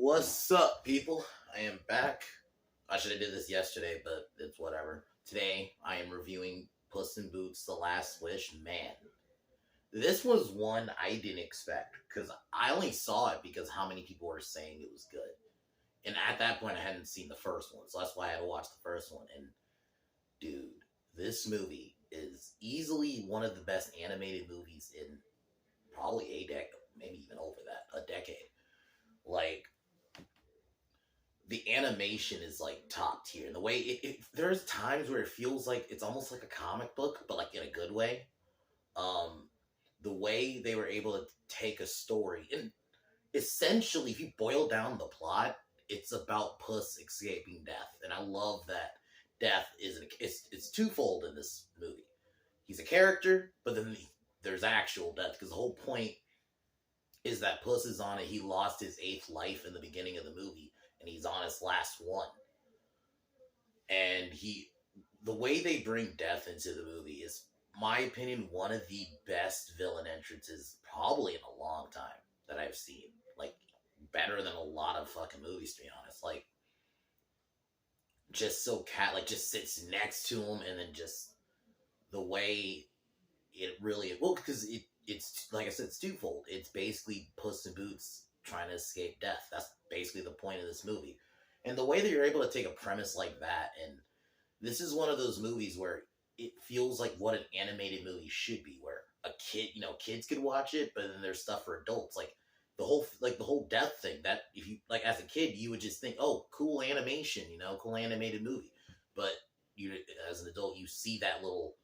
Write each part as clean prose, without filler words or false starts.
What's up, people? I am back. I should have did this yesterday, but it's whatever. Today, I am reviewing Puss in Boots: The Last Wish. Man, this was one I didn't expect because I only saw it because how many people were saying it was good, and at that point, I hadn't seen the first one, so that's why I had to watch the first one. And dude, this movie is easily one of the best animated movies in probably a decade, maybe even over that, a decade. Like the animation is like top tier. And the way there's times where it feels like it's almost like a comic book, but like in a good way. Um, the way they were able to take a story and essentially, if you boil down the plot, it's about Puss escaping death, and I love that death is it's twofold in this movie. He's a character, but then there's actual death because the whole point is that Puss is on it. He lost his eighth life in the beginning of the movie, and he's on his last one. And the way they bring death into the movie is, my opinion, one of the best villain entrances probably in a long time that I've seen. Like, better than a lot of fucking movies, to be honest. Like, just so like just sits next to him, and then just the way it really, well, because it's like I said, it's twofold. It's basically Puss in Boots trying to escape death. That's basically the point of this movie. And the way that you're able to take a premise like that, and this is one of those movies where it feels like what an animated movie should be, where a kid, kids could watch it, but then there's stuff for adults. Like the whole death thing, that if you, like, as a kid, you would just think, oh, cool animation, cool animated movie. But you, as an adult, you see that little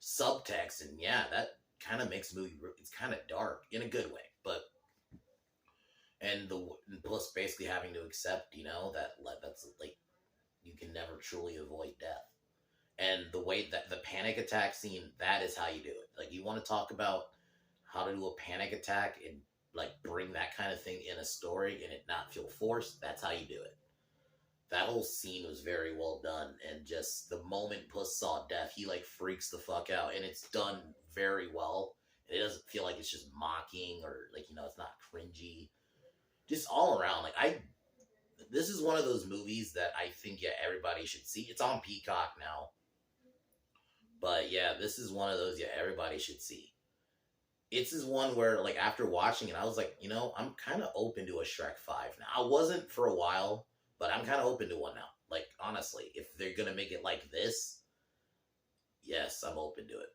subtext, and yeah, that kind of makes the movie, it's kind of dark in a good way, but and Puss basically having to accept, that's like, you can never truly avoid death. And the way that the panic attack scene, that is how you do it. Like, you want to talk about how to do a panic attack and like bring that kind of thing in a story and it not feel forced, that's how you do it. That whole scene was very well done, and just the moment Puss saw death, he like freaks the fuck out, and it's done very well. And it doesn't feel like it's just mocking or like, it's not cringy. Just all around, like, this is one of those movies that I think, yeah, everybody should see. It's on Peacock now. But yeah, this is one of those, yeah, everybody should see. It's this one where, like, after watching it, I was like, I'm kind of open to a Shrek 5 now. I wasn't for a while, but I'm kind of open to one now. Like, honestly, if they're going to make it like this, yes, I'm open to it.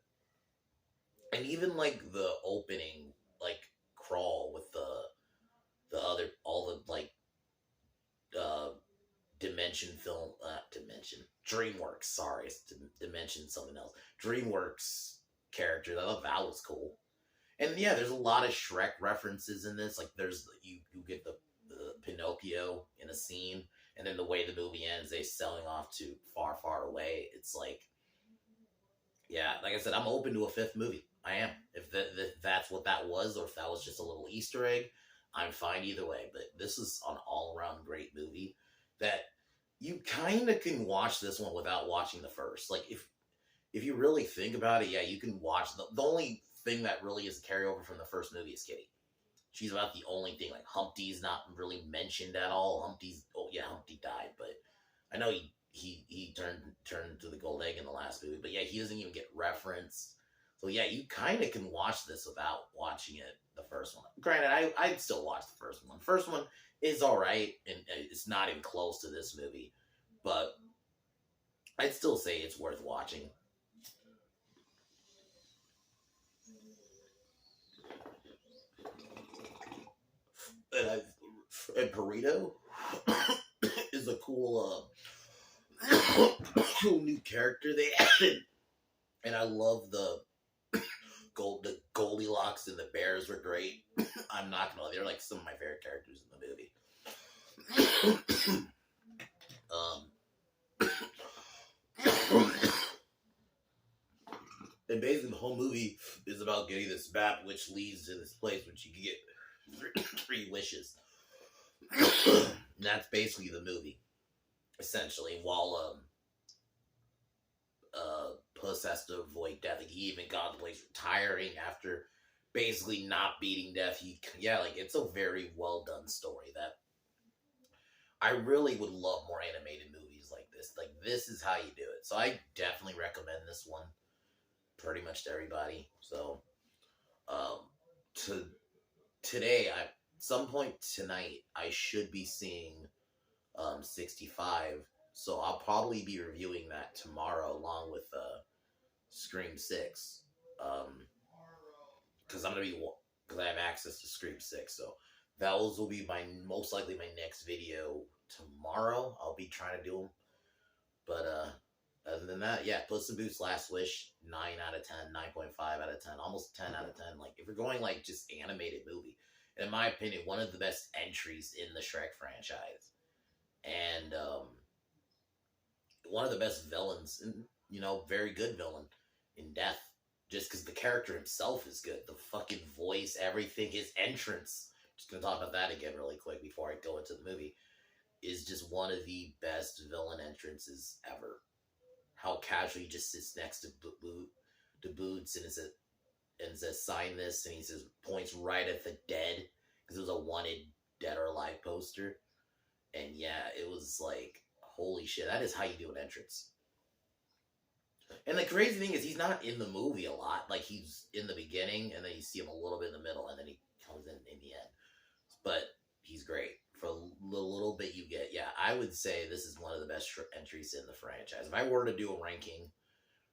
And even, like, the opening, like, crawl with the other, all the, like, DreamWorks, sorry, it's Dimension something else. DreamWorks characters, I thought that was cool. And yeah, there's a lot of Shrek references in this. Like, there's, you get the Pinocchio in a scene, and then the way the movie ends, they selling off to Far, Far Away. It's like, yeah, like I said, I'm open to a fifth movie. I am. If that's what that was, or if that was just a little Easter egg, I'm fine either way. But this is an all-around great movie that you kind of can watch this one without watching the first. Like, if you really think about it, yeah, you can watch the only thing that really is a carryover from the first movie is Kitty. She's about the only thing. Like, Humpty's not really mentioned at all. Humpty died, but I know he turned to the gold egg in the last movie, but yeah, he doesn't even get referenced. So yeah, you kind of can watch this without watching it, the first one. Granted, I'd still watch the first one. The first one is alright, and it's not even close to this movie, but I'd still say it's worth watching. And Perito is a cool cool new character they added, and I love the Goldilocks and the bears were great. I'm not gonna lie, they're like some of my favorite characters in the movie. And basically the whole movie is about getting this map, which leads to this place which you can get three wishes. And that's basically the movie, essentially. While Puss has to avoid death. Like, he even contemplates retiring after basically not beating death. Like, it's a very well done story that I really would love more animated movies like this. Like, this is how you do it. So I definitely recommend this one pretty much to everybody. So, um, to today, I some point tonight, I should be seeing 65. So I'll probably be reviewing that tomorrow along with Scream 6. Because I'm gonna be because I have access to Scream 6. So those will be my most likely my next video tomorrow. I'll be trying to do them. But other than that, yeah, Puss in Boots Last Wish, 9 out of 10, 9.5 out of 10, almost 10 out of 10. Like, if you're going like just animated movie, in my opinion, one of the best entries in the Shrek franchise. And one of the best villains, and very good villain in Death. Just because the character himself is good, the fucking voice, everything, his entrance. Just gonna talk about that again really quick before I go into the movie. Is just one of the best villain entrances ever. How casually he just sits next to Boots and says sign this, and he says points right at the dead because it was a wanted dead or alive poster. And yeah, it was like, holy shit, that is how you do an entrance. And the crazy thing is, he's not in the movie a lot. Like, he's in the beginning, and then you see him a little bit in the middle, and then he comes in the end. But he's great. For the little bit you get, yeah, I would say this is one of the best entries in the franchise. If I were to do a ranking,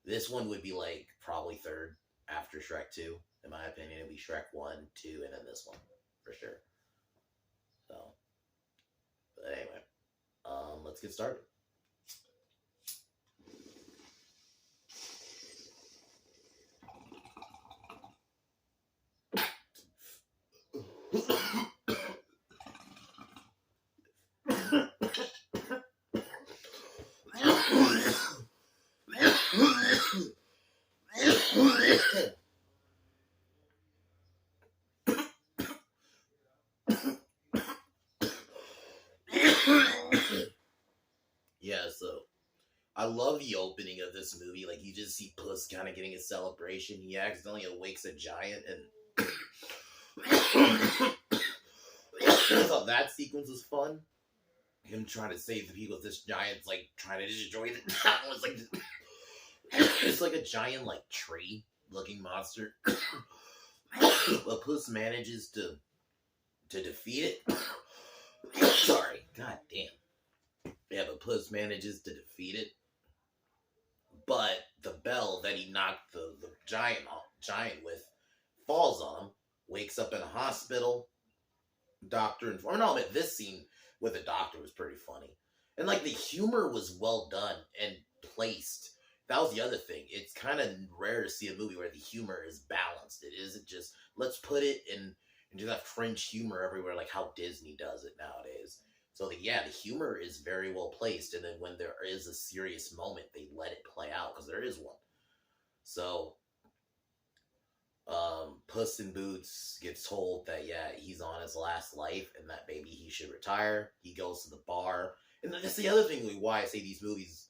this one would be, like, probably third after Shrek 2. In my opinion, it would be Shrek 1, 2, and then this one, for sure. So, but anyway, let's get started. Yeah, so I love the opening of this movie. Like, you just see Puss kind of getting a celebration. He accidentally awakes a giant, and I thought that sequence was fun. Him trying to save the people. This giant's like trying to destroy the town. It's like it's like a giant like tree looking monster. But Puss manages to defeat it. Sorry, god damn. Yeah, but Puss manages to defeat it. But the bell that he knocked the giant with falls on him. Wakes up in a hospital. Doctor and this scene with the doctor was pretty funny, and like the humor was well done and placed. That was the other thing. It's kind of rare to see a movie where the humor is balanced. It isn't just let's put it in and just have French humor everywhere, like how Disney does it nowadays. So the humor is very well placed, and then when there is a serious moment, they let it play out because there is one. So Puss in Boots gets told that, he's on his last life and that maybe he should retire. He goes to the bar. And that's the other thing why I say these movies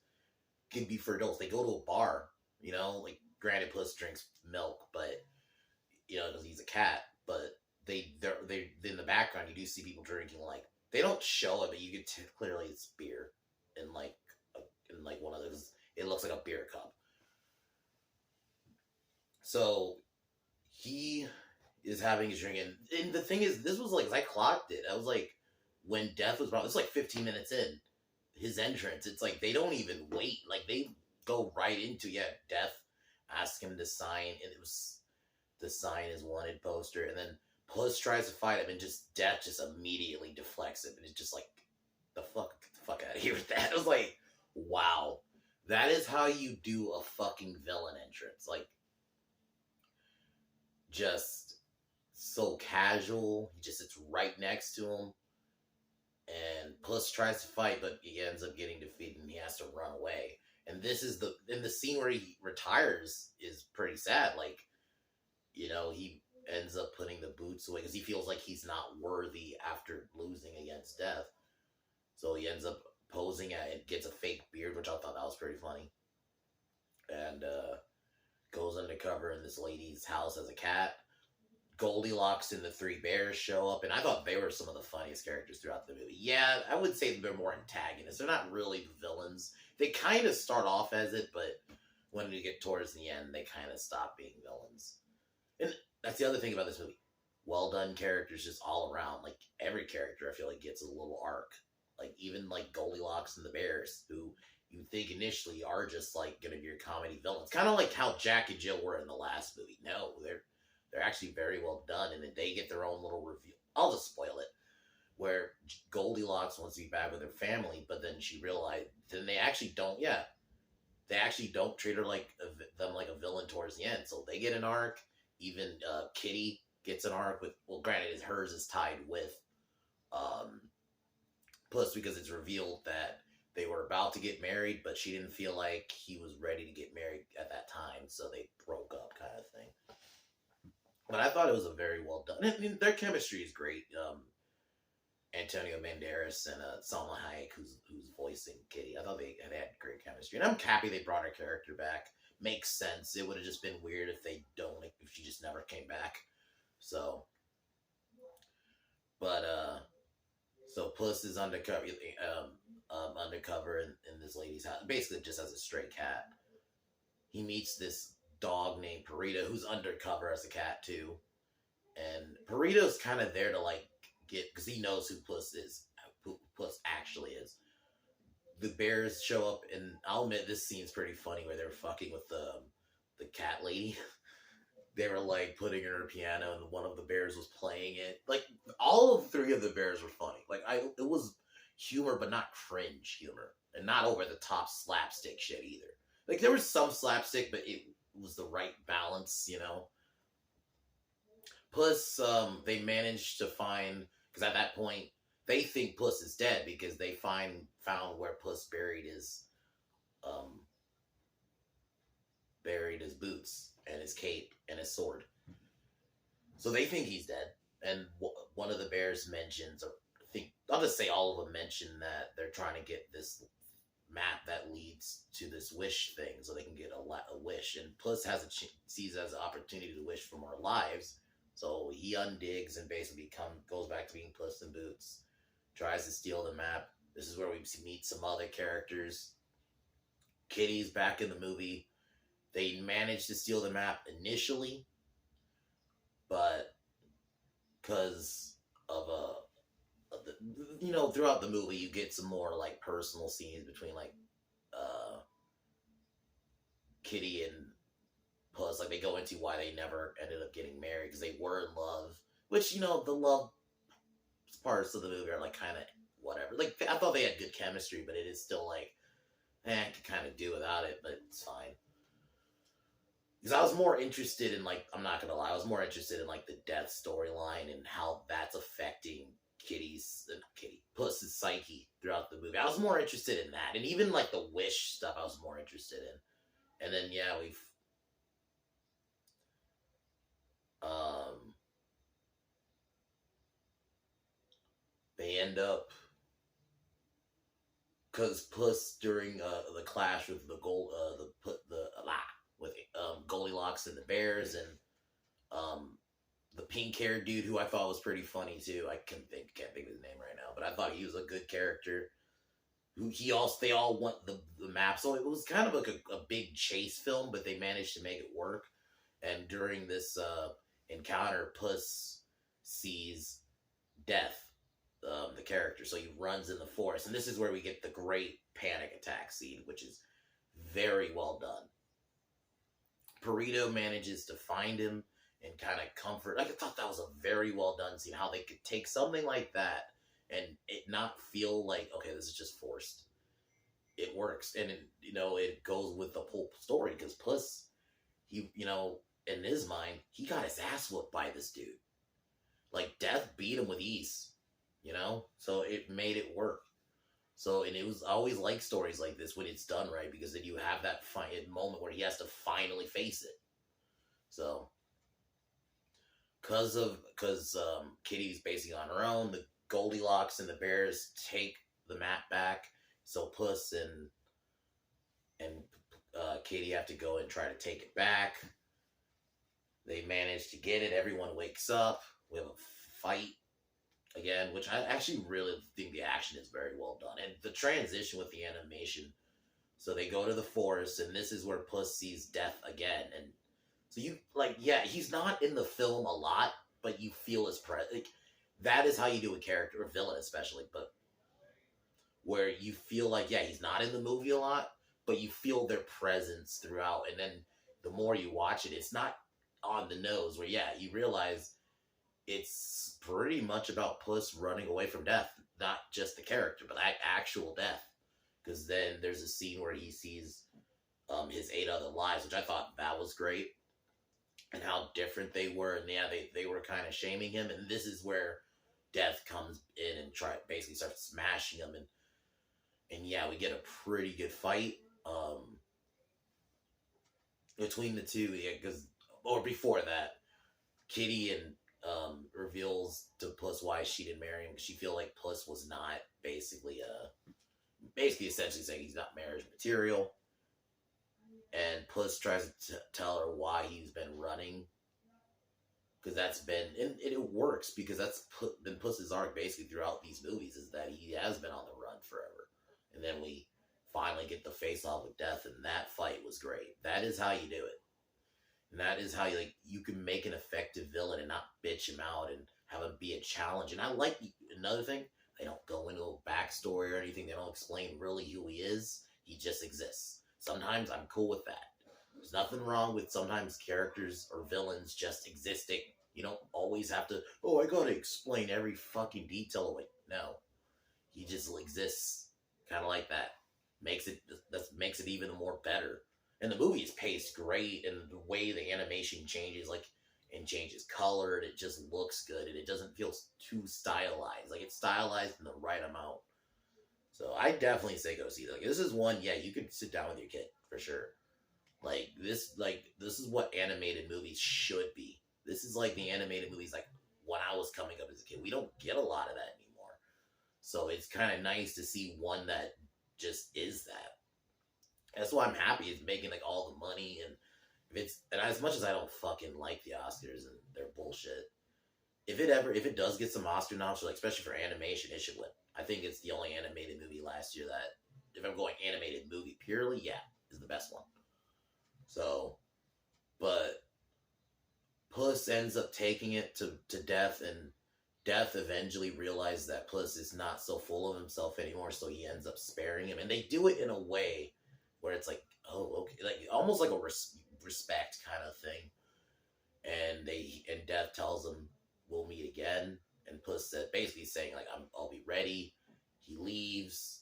can be for adults. They go to a bar, like, granted, Puss drinks milk, but, because he's a cat, but they're in the background, you do see people drinking, like, they don't show it, but you can clearly it's beer in, like, one of those, it looks like a beer cup. So he is having his drink, and the thing is, this was like, I clocked it. I was like, when Death was brought, it's like 15 minutes in, his entrance, it's like, they don't even wait. Like, they go right into, Death asked him to sign, and it was to sign his wanted poster, and then Puss tries to fight him, and Death just immediately deflects him, and it's just like, the fuck out of here with that. I was like, wow. That is how you do a fucking villain entrance. Like, just so casual. He just sits right next to him. And Puss tries to fight, but he ends up getting defeated and he has to run away. And this is the scene where he retires is pretty sad. Like, he ends up putting the boots away because he feels like he's not worthy after losing against Death. So he ends up posing at it, gets a fake beard, which I thought that was pretty funny. And goes undercover in this lady's house as a cat. Goldilocks and the three bears show up, and I thought they were some of the funniest characters throughout the movie. Yeah, I would say they're more antagonists. They're not really villains. They kind of start off as it, but when you get towards the end, they kind of stop being villains. And that's the other thing about this movie. Well done characters just all around. Like every character, I feel like gets a little arc. Like even like Goldilocks and the Bears, who you think initially are just like gonna be your comedy villains, kind of like how Jack and Jill were in the last movie. No, they're actually very well done, and then they get their own little reveal. I'll just spoil it. Where Goldilocks wants to be back with her family, but then she realized then they actually don't. Yeah, they actually don't treat her like them like a villain towards the end. So they get an arc. Even Kitty gets an arc with. Well, granted, hers is tied with um, Puss because it's revealed that they were about to get married, but she didn't feel like he was ready to get married at that time, so they broke up, kind of thing. But I thought it was a very well done. And their chemistry is great. Antonio Banderas and Salma Hayek, who's voicing Kitty. I thought they had great chemistry, and I'm happy they brought her character back. Makes sense. It would have just been weird if they don't, if she just never came back. So, but so Puss is undercover, undercover in this lady's house, basically just as a stray cat. He meets this dog named Perita, who's undercover as a cat too, and Perita's kind of there to like get, because he knows who Puss is, who Puss actually is. The bears show up, and I'll admit this scene's pretty funny where they're fucking with the cat lady. They were like putting her in a piano, and one of the bears was playing it. Like all of three of the bears were funny. Like it was humor, but not cringe humor, and not over the top slapstick shit either. Like there was some slapstick, but it was the right balance, you know. Puss, they managed to find, because at that point they think Puss is dead because they found where Puss buried his boots and his cape and his sword. So they think he's dead. And one of the bears mentions, or I think I'll just say all of them mention that they're trying to get this map that leads to this wish thing, so they can get a wish. And Puss sees it as an opportunity to wish for more lives. So he undigs and basically goes back to being Puss in Boots. Tries to steal the map. This is where we meet some other characters. Kitty's back in the movie. They managed to steal the map initially, but because of throughout the movie you get some more like personal scenes between like Kitty and Puss. Like they go into why they never ended up getting married, because they were in love, which, the love parts of the movie are like kind of whatever. Like I thought they had good chemistry, but it is still like, I could kind of do without it, but it's fine. Because I was more interested in, like, I'm not gonna lie, I was more interested in like the death storyline and how that's affecting Puss's psyche throughout the movie. I was more interested in that, and even like the wish stuff I was more interested in. And then they end up, because Puss during the clash with Goldilocks and the bears, and the pink haired dude, who I thought was pretty funny too. I can't think of his name right now, but I thought he was a good character. They all want the map, so it was kind of like a big chase film, but they managed to make it work. And during this encounter, Puss sees Death, the character, so he runs in the forest, and this is where we get the great panic attack scene, which is very well done. Perito manages to find him and kind of comfort. Like, I thought that was a very well done scene, how they could take something like that and it not feel like, okay, this is just forced. It works, and it goes with the whole story, because Puss, he, in his mind, he got his ass whooped by this dude. Like, Death beat him with ease, so it made it work. So, and it was, I always like stories like this when it's done right, because then you have that moment where he has to finally face it. So, because Kitty's basically on her own, the Goldilocks and the bears take the map back, so Puss and Kitty have to go and try to take it back. They manage to get it. Everyone wakes up. We have a fight again, which I actually really think the action is very well done. And the transition with the animation. So they go to the forest, and this is where Puss sees death again. And so you, like, yeah, he's not in the film a lot, but you feel his presence. Like, that is how you do a character, a villain especially, but where you feel like, yeah, he's not in the movie a lot, but you feel their presence throughout. And then the more you watch it, it's not on the nose, where, yeah, you realize it's pretty much about Puss running away from death, not just the character, but actual death. Because then there's a scene where he sees his 8 other lives, which I thought that was great, and how different they were. And yeah, they were kind of shaming him, and this is where death comes in and basically starts smashing him, and yeah, we get a pretty good fight between the two. Yeah, because or before that, Kitty and reveals to Puss why she didn't marry him. She feel like Puss was not basically essentially saying he's not marriage material. And Puss tries to tell her why he's been running, because that's been, and it works, because that's been Puss's arc basically throughout these movies, is that he has been on the run forever. And then we finally get the face off with death, and that fight was great. That is how you do it. And that is how you can make an effective villain and not bitch him out and have him be a challenge. And I like another thing, they don't go into a backstory or anything. They don't explain really who he is. He just exists. Sometimes I'm cool with that. There's nothing wrong with sometimes characters or villains just existing. You don't always have to, oh, I gotta explain every fucking detail away. No. He just exists. Kind of like that. That makes it even more better. And the movie is paced great, and the way the animation changes, and changes color, and it just looks good, and it doesn't feel too stylized. Like, it's stylized in the right amount. So I definitely say go see it. Like, this is one, yeah, you could sit down with your kid for sure. This is what animated movies should be. This is like the animated movies like when I was coming up as a kid. We don't get a lot of that anymore. So it's kind of nice to see one that just is that. That's why I'm happy it's making like all the money, and as much as I don't fucking like the Oscars and their bullshit, if it does get some Oscar noms, like especially for animation, it should win. I think it's the only animated movie last year that, if I'm going animated movie purely, yeah, is the best one. So, but Puss ends up taking it to Death, and Death eventually realizes that Puss is not so full of himself anymore, so he ends up sparing him. And they do it in a way where it's like, oh, okay, like almost like a respect kind of thing. And Death tells him, we'll meet again. And Puss said, basically saying, like, I'll be ready. He leaves.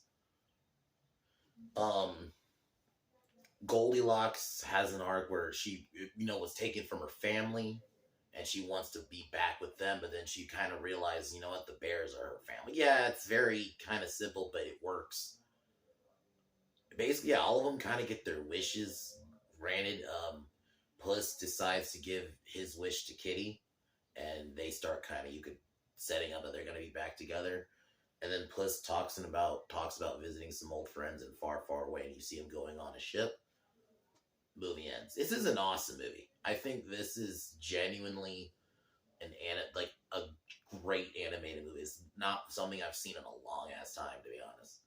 Goldilocks has an arc where she, was taken from her family, and she wants to be back with them, but then she kind of realized, you know what, the bears are her family. Yeah, it's very kind of simple, but it works. Basically, yeah, all of them kind of get their wishes granted. Puss decides to give his wish to Kitty, and they start setting up that they're going to be back together. And then Puss talks about visiting some old friends in far, far away, and you see him going on a ship. Movie ends. This is an awesome movie. I think this is genuinely a great animated movie. It's not something I've seen in a long ass time, to be honest.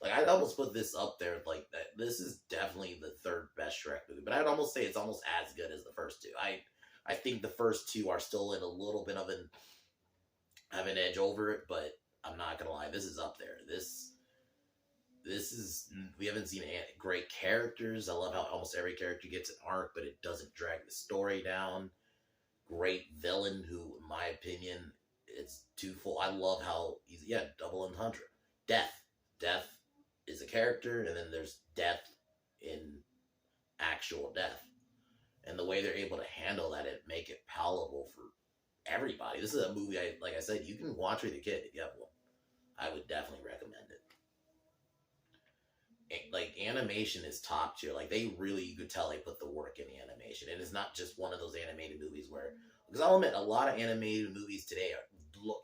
Like, I'd almost put this up there like that. This is definitely the third best Shrek movie, but I'd almost say it's almost as good as the first two. I think the first two are still in a little bit of have an edge over it, but I'm not gonna lie, this is up there. This is, we haven't seen great characters. I love how almost every character gets an arc, but it doesn't drag the story down. Great villain who, in my opinion, it's too full. I love how he's, double entendre. Death is a character, and then there's death in actual death. And the way they're able to handle that and make it palatable for everybody. This is a movie, like I said, you can watch with your kid if you have one. I would definitely recommend it. Like, animation is top tier. Like, you could tell they put the work in the animation. And it's not just one of those animated movies where, because I'll admit, a lot of animated movies today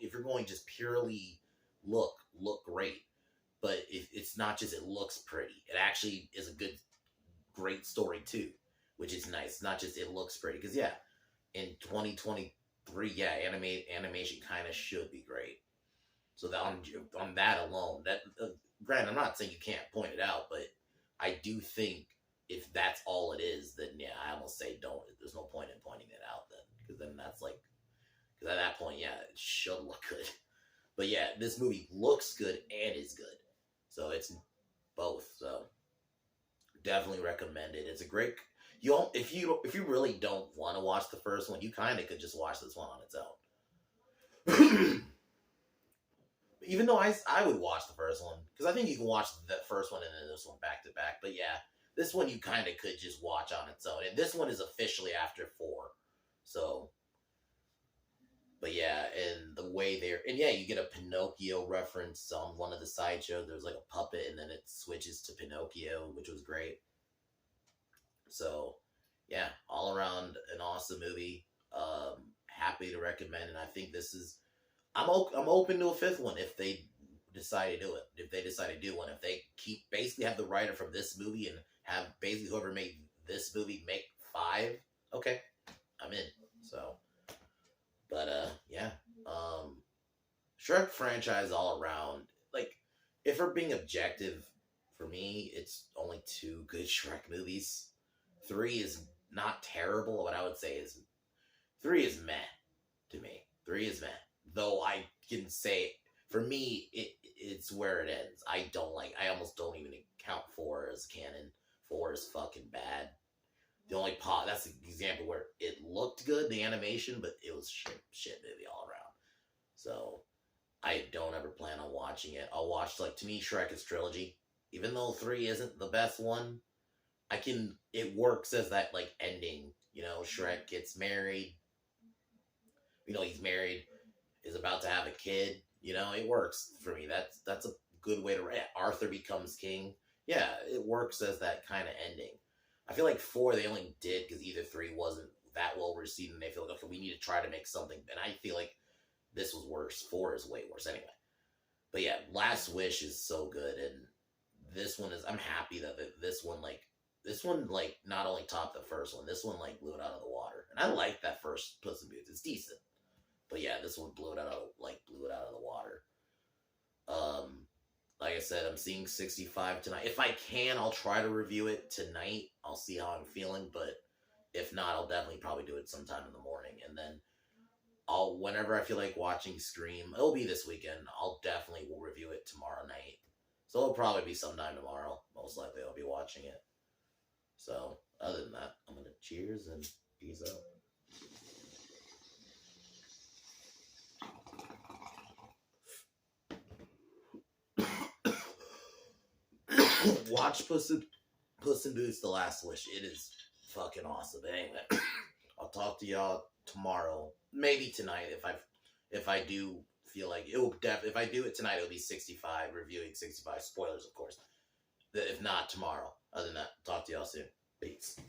if you're going just purely look great. But it's not just it looks pretty. It actually is a great story too, which is nice. It's not just it looks pretty. Because, yeah, in 2023, yeah, animation kind of should be great. So that on that alone, that granted, I'm not saying you can't point it out, but I do think if that's all it is, then yeah, I almost say don't. There's no point in pointing it out then, because then that's like, because at that point, yeah, it should look good. But yeah, this movie looks good and is good, so it's both. So definitely recommend it. It's a great. You don't, if you really don't want to watch the first one, you kind of could just watch this one on its own. Even though I would watch the first one, because I think you can watch the first one and then this one back to back. But yeah, this one you kind of could just watch on its own, and this one is officially after 4. So, but yeah, and the way and yeah, you get a Pinocchio reference on one of the sideshows. There's like a puppet, and then it switches to Pinocchio, which was great. So, yeah, all around an awesome movie. Happy to recommend, and I think this is. I'm open to a 5th one if they decide to do it. If they decide to do one, if they basically have the writer from this movie and have basically whoever made this movie make 5, okay, I'm in. So, but yeah, Shrek franchise all around. Like, if we're being objective, for me, it's only 2 good Shrek movies. 3 is not terrible. What I would say is 3 is meh to me. 3 is meh. Though I can say, for me, it's where it ends. I almost don't even count 4 as canon. 4 is fucking bad. The only that's the example where it looked good, the animation, but it was shit movie all around. So, I don't ever plan on watching it. I'll watch, to me, Shrek is trilogy. Even though 3 isn't the best one, it works as that, ending. Shrek gets married. He's married, is about to have a kid. It works for me. That's a good way to write. Arthur becomes king. Yeah, it works as that kind of ending. I feel like 4 they only did because either 3 wasn't that well received, and they feel like, okay, we need to try to make something. And I feel like this was worse. 4 is way worse anyway. But yeah, Last Wish is so good, and this one is. I'm happy that this one not only topped the first one. This one blew it out of the water, and I like that first Puss in Boots. It's decent. But yeah, this one blew it out of the water. Like I said, I'm seeing 65 tonight. If I can, I'll try to review it tonight. I'll see how I'm feeling, but if not, I'll definitely probably do it sometime in the morning. And then whenever I feel like watching Scream, it'll be this weekend. I'll definitely will review it tomorrow night. So it'll probably be sometime tomorrow. Most likely I'll be watching it. So other than that, I'm gonna cheers and peace out. Watch Puss in Boots: The Last Wish. It is fucking awesome. But anyway, I'll talk to y'all tomorrow. Maybe tonight if I do feel like it will. If I do it tonight, it'll be 65. Reviewing 65. Spoilers, of course. If not tomorrow. Other than that, talk to y'all soon. Peace.